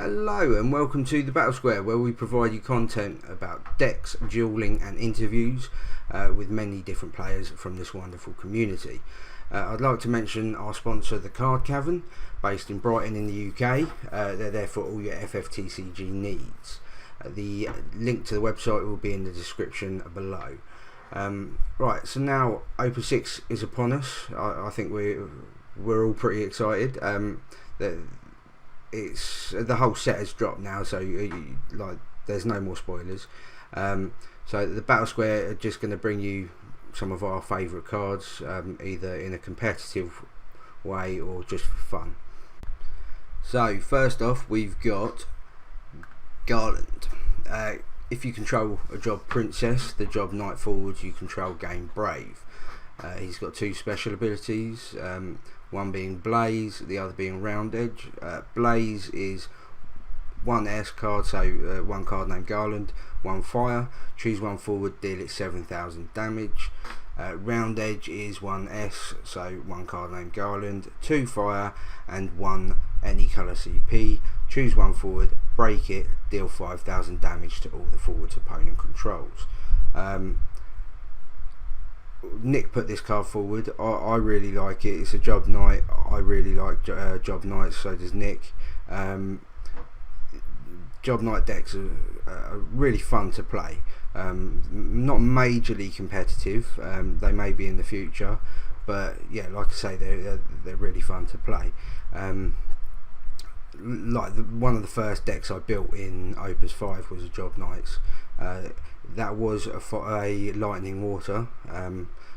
Hello and welcome to the Battle Square, where we provide you content about decks, dueling and interviews with many different players from this wonderful community. I'd like to mention our sponsor, the Card Cavern, based in Brighton in the UK. They're there for all your FFTCG needs. The link to the website will be in the description below. Right, so now Opus 6 is upon us. I think we're all pretty excited. It's the whole set has dropped now, so there's no more spoilers. So the Battle Square are just going to bring you some of our favourite cards, either in a competitive way or just for fun. So first off, we've got Garland. If you control a Job Princess, the Job Knight forward, you control gain Brave. He's got two special abilities, one being Blaze, the other being Round Edge. Blaze is one S card, so one card named Garland, one fire, choose one forward, deal it 7,000 damage. Round Edge is one S, so one card named Garland, two fire and one any colour CP, choose one forward, break it, deal 5,000 damage to all the forwards opponent controls. Nick put this card forward. I really like it. It's a Job Knight. I really like Job Knights, so does Nick. Job Knight decks are really fun to play. Not majorly competitive. They may be in the future, but yeah, like I say, they're really fun to play. One of the first decks I built in Opus 5 was a Job Knights. That was a Lightning Water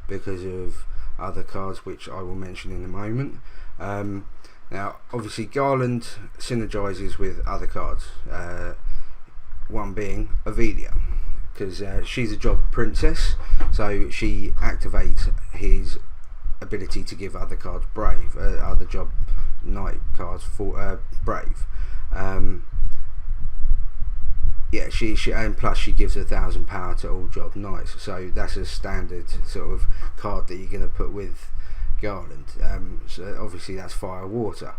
because of other cards which I will mention in a moment. Now obviously Garland synergizes with other cards, one being Avelia, because she's a Job Princess, so she activates his ability to give other cards Brave, other Job Knight cards for Brave. Yeah, she and plus she gives 1,000 power to all Job Knights, so that's a standard sort of card that you're going to put with Garland. So obviously that's fire water.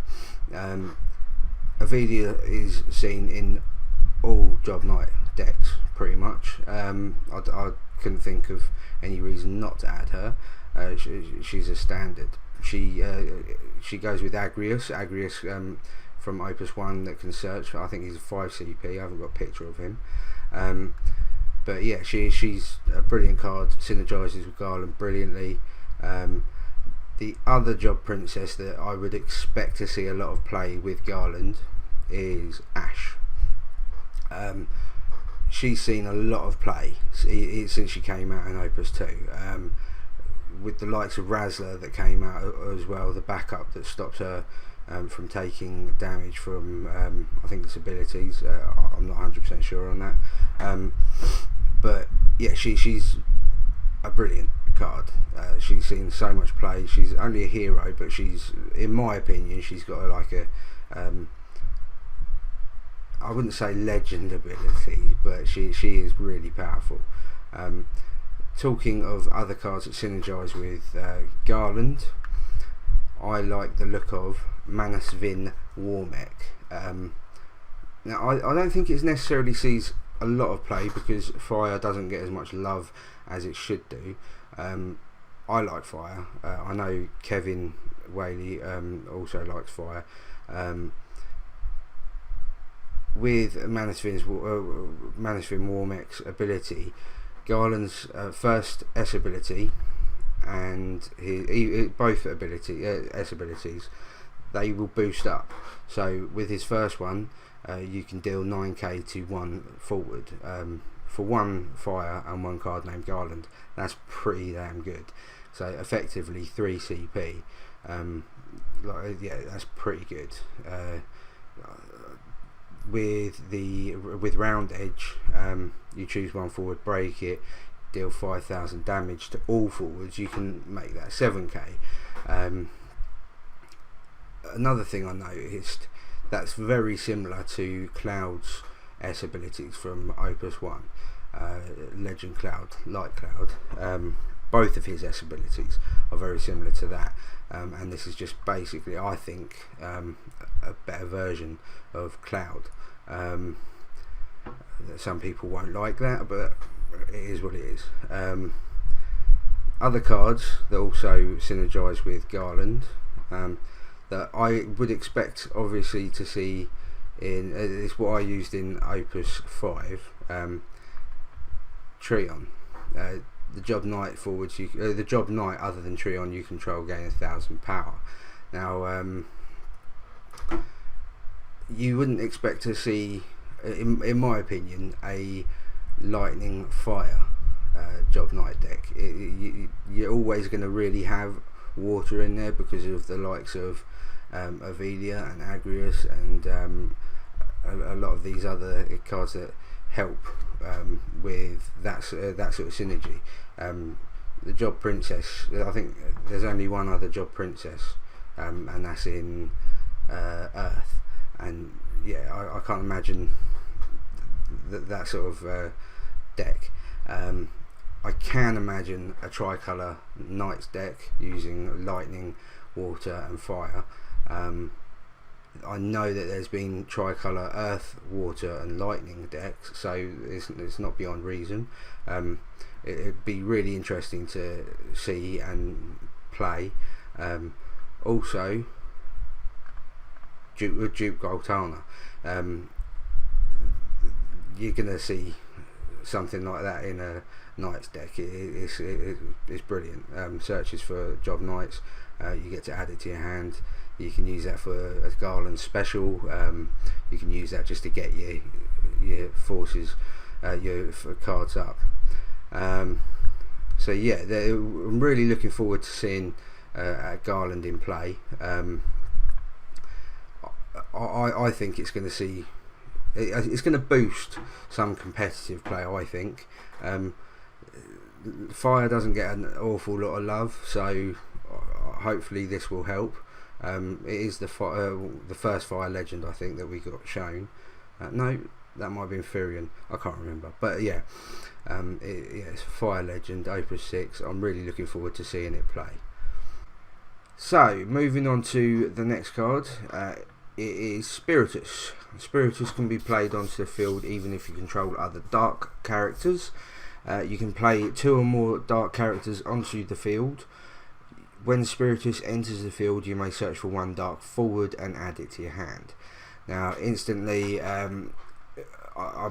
Avelia is seen in all Job Knight decks pretty much. I couldn't think of any reason not to add her. She's a standard. She goes with Agrius. From Opus 1 that can search. I think he's a 5 CP. I haven't got a picture of him. But yeah, she's a brilliant card. Synergizes with Garland brilliantly. The other Job Princess that I would expect to see a lot of play with Garland is Ash. She's seen a lot of play since she came out in Opus 2. With the likes of Razzler that came out as well, the backup that stops her from taking damage from I think it's abilities. I'm not 100% sure on that, but yeah, she's a brilliant card. She's seen so much play. She's only a hero, but she's, in my opinion, she's got I wouldn't say legend ability, but she is really powerful. Talking of other cards that synergize with Garland, I like the look of Manasvin Warmech. Now I don't think it necessarily sees a lot of play because fire doesn't get as much love as it should do. I like fire. I know Kevin Whaley also likes fire. With Manasvin Warmech's ability, Garland's first S ability and both S abilities, they will boost up. So with his first one, you can deal 9k to one forward for one fire and one card named Garland. That's pretty damn good. So effectively 3 CP. Yeah, that's pretty good. With Round Edge, you choose one forward, break it, deal 5,000 damage to all forwards. You can make that 7k. Another thing I noticed that's very similar to Cloud's S abilities from Opus 1, Legend Cloud, Light Cloud. Both of his S abilities are very similar to that, and this is just basically, I think, a better version of Cloud. Some people won't like that, but it is what it is. Other cards that also synergise with Garland, that I would expect obviously to see in, is what I used in Opus 5, Treon. The Job Knight forwards, the Job Knight other than Treon you control gain 1,000 power. Now you wouldn't expect to see, in my opinion, a lightning fire Job Knight deck. You're always going to really have water in there because of the likes of Avelia and Agrius and a lot of these other cards that help with that sort of synergy. The Job Princess, I think there's only one other Job Princess, and that's in Earth, and yeah, I can't imagine that sort of deck. I can imagine a tricolour Knights deck using lightning, water and fire. I know that there's been tricolour Earth, water and lightning decks, so it's not beyond reason. It'd be really interesting to see and play. Also, Duke Goltana, you're going to see something like that in a Knights deck. It's brilliant. Searches for Job Knights, you get to add it to your hand. You can use that for a Garland special. You can use that just to get your forces, your cards up. So yeah, I'm really looking forward to seeing Garland in play. I think it's going to see, it's going to boost some competitive play. I think fire doesn't get an awful lot of love, so hopefully this will help. It is the first fire legend I think that we got shown. No, that might have been Furion, I can't remember, but yeah, it's Fire Legend, Opus 6. I'm really looking forward to seeing it play. So, moving on to the next card, it is Spiritus. Spiritus can be played onto the field even if you control other dark characters. You can play 2 or more dark characters onto the field. When Spiritus enters the field, you may search for 1 dark forward and add it to your hand. Now, instantly, I'm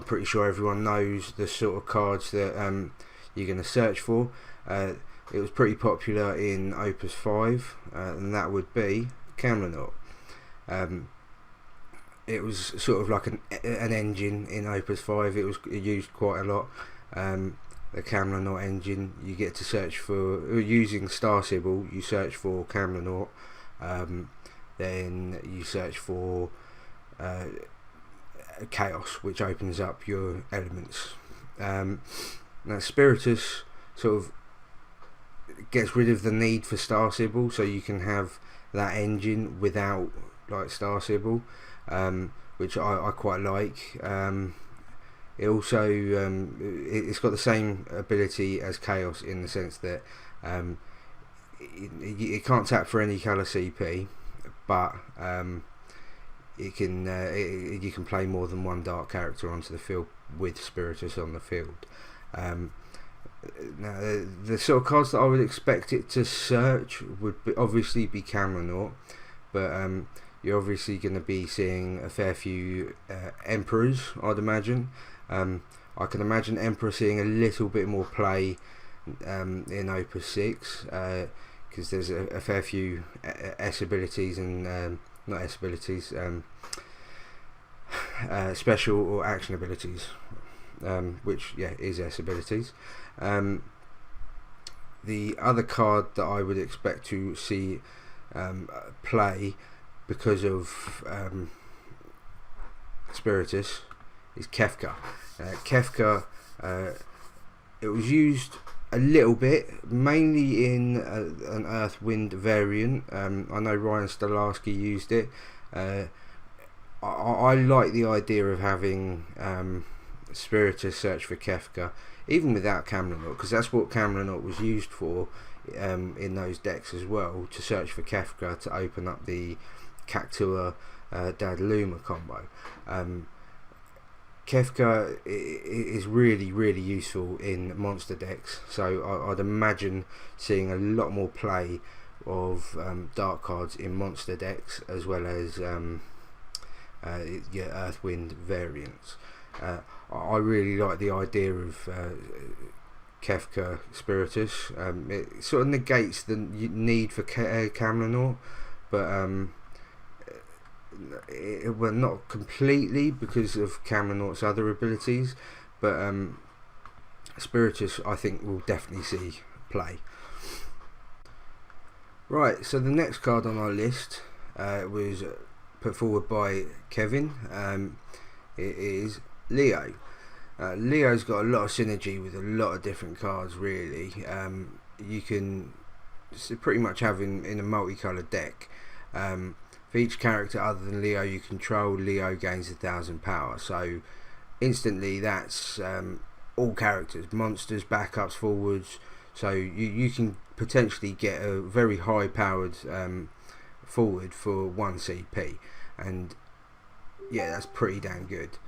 pretty sure everyone knows the sort of cards that you're going to search for. It was pretty popular in Opus 5, and that would be Camlanaut. It was sort of like an engine in Opus 5. It was used quite a lot. The Camlanaut engine, you get to search for, using Star Sybil, you search for Camlanaut, then you search for Chaos, which opens up your elements. Now Spiritus sort of gets rid of the need for Star Sybil, so you can have that engine without like Star Sybil, which I quite like. It also it's got the same ability as Chaos in the sense that it can't tap for any colour CP, but it can you can play more than 1 dark character onto the field with Spiritus on the field. Now the sort of cards that I would expect it to search would obviously be Camlanaut, but you're obviously going to be seeing a fair few Emperors, I'd imagine. I can imagine Emperor seeing a little bit more play in Opus 6, because there's a fair few S abilities and not S abilities, special or action abilities, which is S abilities. The other card that I would expect to see play because of Spiritus is Kefka. Kefka, it was used a little bit, mainly in an Earth Wind variant. I know Ryan Stolarski used it. I like the idea of having Spiritus search for Kefka, even without Camlanaut, because that's what Camlanaut was used for in those decks as well, to search for Kefka to open up the Cactua Dad Luma combo. Kefka is really useful in monster decks, so I'd imagine seeing a lot more play of dark cards in monster decks, as well as your Earthwind variants. I really like the idea of Kefka Spiritus. It sort of negates the need for Camlanort, but well, not completely, because of Camlanort's other abilities, but Spiritus I think will definitely see play. Right, so the next card on our list was put forward by Kevin. It is Leo. Leo's got a lot of synergy with a lot of different cards, really. You can pretty much have in a multicoloured deck. For each character other than Leo you control, Leo gains 1,000 power. So instantly that's all characters, monsters, backups, forwards. So you can potentially get a very high powered forward for 1 CP, and yeah, that's pretty damn good.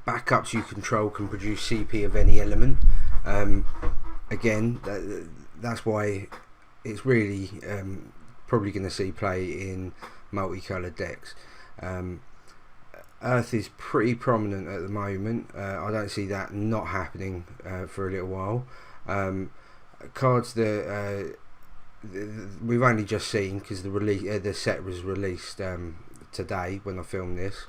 Backups you control can produce CP of any element. Again, that's why it's really probably going to see play in multicoloured decks. Earth is pretty prominent at the moment. I don't see that not happening for a little while. Cards that we've only just seen, because the set was released today when I filmed this.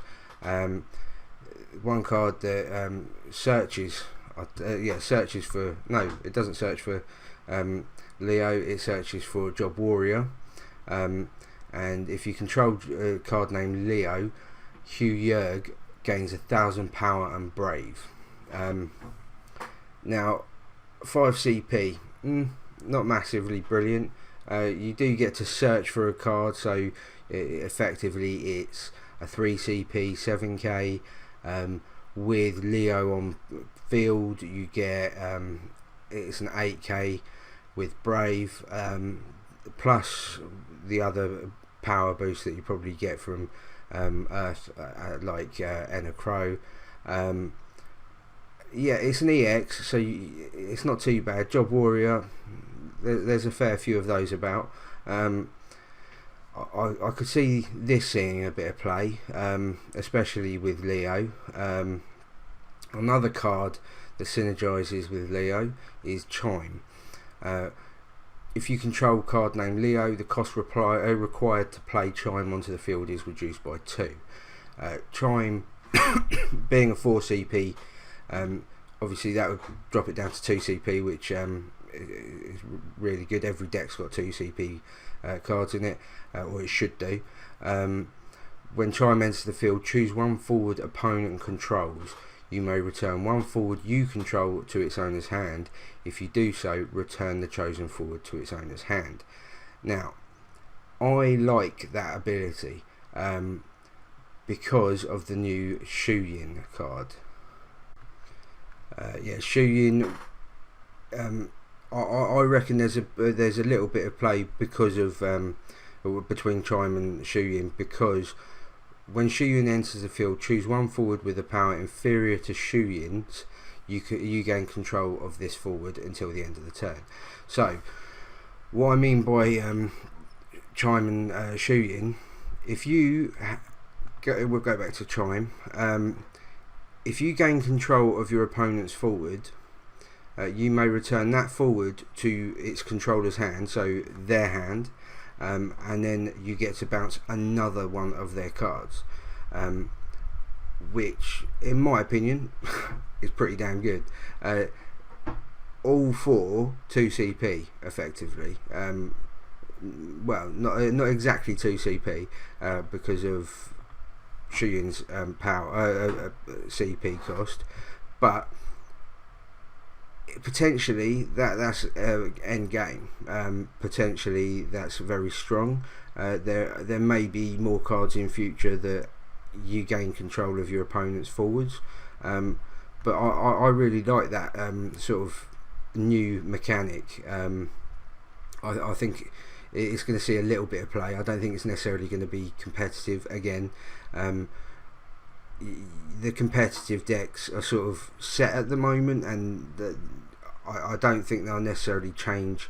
One card that searches for, no, it doesn't search for Leo, it searches for Job Warrior, and if you control a card named Leo, Hugh Yerg gains 1,000 power and brave. Now 5 CP, not massively brilliant. You do get to search for a card, so effectively it's a 3 CP 7k. With Leo on field you get it's an 8k with brave, plus the other power boost that you probably get from Earth, like Enna Crow. Yeah, it's an EX, so it's not too bad. Job Warrior, there's a fair few of those about. I could see this seeing a bit of play, especially with Leo. Another card that synergizes with Leo is Chime. If you control a card named Leo, the cost required to play Chime onto the field is reduced by 2. Chime being a 4 CP, obviously that would drop it down to 2 CP, which is really good. Every deck's got 2 CP cards in it, or it should do. When Chime enters the field, choose one forward opponent controls. You may return one forward you control to its owner's hand. If you do so, return the chosen forward to its owner's hand. Now, I like that ability because of the new Shuyin card. Yeah, Shuyin. I reckon there's a little bit of play because of between Chime and Shuyin, because when Shuyin enters the field, choose one forward with a power inferior to Shuyin's. You gain control of this forward until the end of the turn. So, what I mean by Chime and Shuyin, if you we'll go back to Chime. If you gain control of your opponent's forward, you may return that forward to its controller's hand, so their hand, and then you get to bounce another one of their cards, which in my opinion is pretty damn good. All 4 2 CP effectively. Well, not exactly 2 CP because of Shuyin's power CP cost, but potentially that's end game. Potentially that's very strong. There may be more cards in future that you gain control of your opponent's forwards, but I really like that sort of new mechanic. I think it's going to see a little bit of play. I don't think it's necessarily going to be competitive again. The competitive decks are sort of set at the moment, and I don't think they'll necessarily change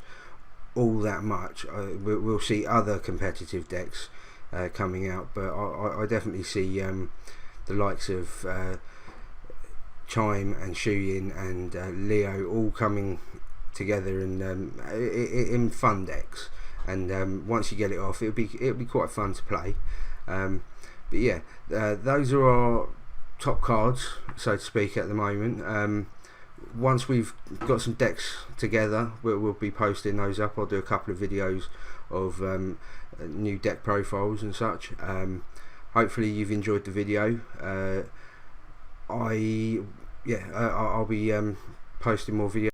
all that much. We'll see other competitive decks coming out, but I definitely see the likes of Chime and Shuyin and Leo all coming together in fun decks, and once you get it off, it'll be quite fun to play. But yeah, those are our top cards, so to speak, at the moment. Once we've got some decks together, we'll be posting those up. I'll do a couple of videos of new deck profiles and such. Hopefully you've enjoyed the video. I'll be posting more videos.